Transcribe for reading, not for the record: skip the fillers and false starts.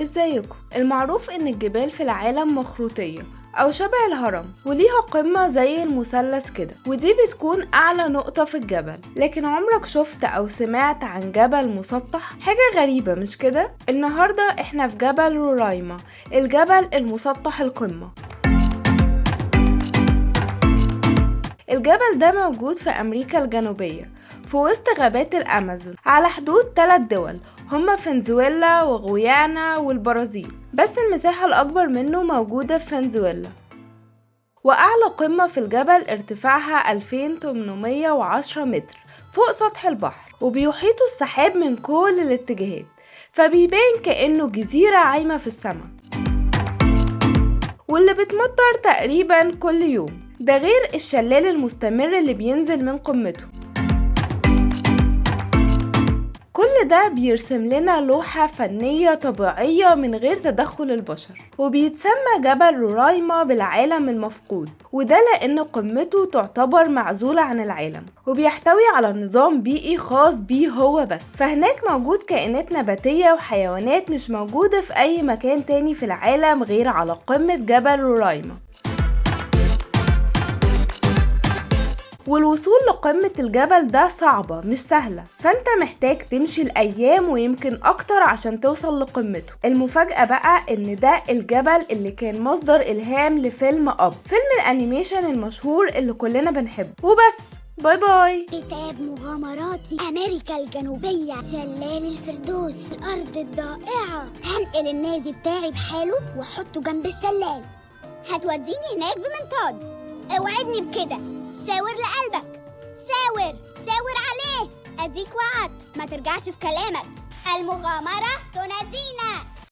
ازيكم؟ المعروف ان الجبال في العالم مخروطية او شبه الهرم وليها قمة زي المثلث كده، ودي بتكون اعلى نقطة في الجبل. لكن عمرك شفت او سمعت عن جبل مسطح؟ حاجة غريبة مش كده؟ النهاردة احنا في جبل رورايما، الجبل المسطح القمة. الجبل ده موجود في امريكا الجنوبية في وسط غابات الامازون على حدود 3 دول هما فنزويلا وغويانا والبرازيل، بس المساحة الأكبر منه موجودة في فنزويلا. وأعلى قمة في الجبل ارتفاعها 2810 متر فوق سطح البحر، وبيحيطه السحاب من كل الاتجاهات، فبيبان كأنه جزيرة عايمة في السماء، واللي بتمطر تقريبا كل يوم، ده غير الشلال المستمر اللي بينزل من قمته. كل ده بيرسم لنا لوحة فنية طبيعية من غير تدخل البشر، وبيتسمى جبل رورايما بالعالم المفقود، وده لأن قمته تعتبر معزولة عن العالم، وبيحتوي على نظام بيئي خاص بيه هو بس. فهناك موجود كائنات نباتية وحيوانات مش موجودة في أي مكان تاني في العالم غير على قمة جبل رورايما. والوصول لقمة الجبل ده صعبة مش سهلة، فانت محتاج تمشي الأيام ويمكن أكتر عشان توصل لقمته. المفاجأة بقى إن ده الجبل اللي كان مصدر إلهام لفيلم أب، فيلم الأنيميشن المشهور اللي كلنا بنحبه. وبس، باي باي. كتاب مغامراتي أمريكا الجنوبية، شلال الفردوس، الأرض الضائعة. هنقل النادي بتاعي بحاله وأحطه جنب الشلال. هتوديني هناك بمنطاد، اوعدني بكده. شاور لقلبك، شاور عليه. أديك وعد ما ترجعش في كلامك. المغامرة تنادينا.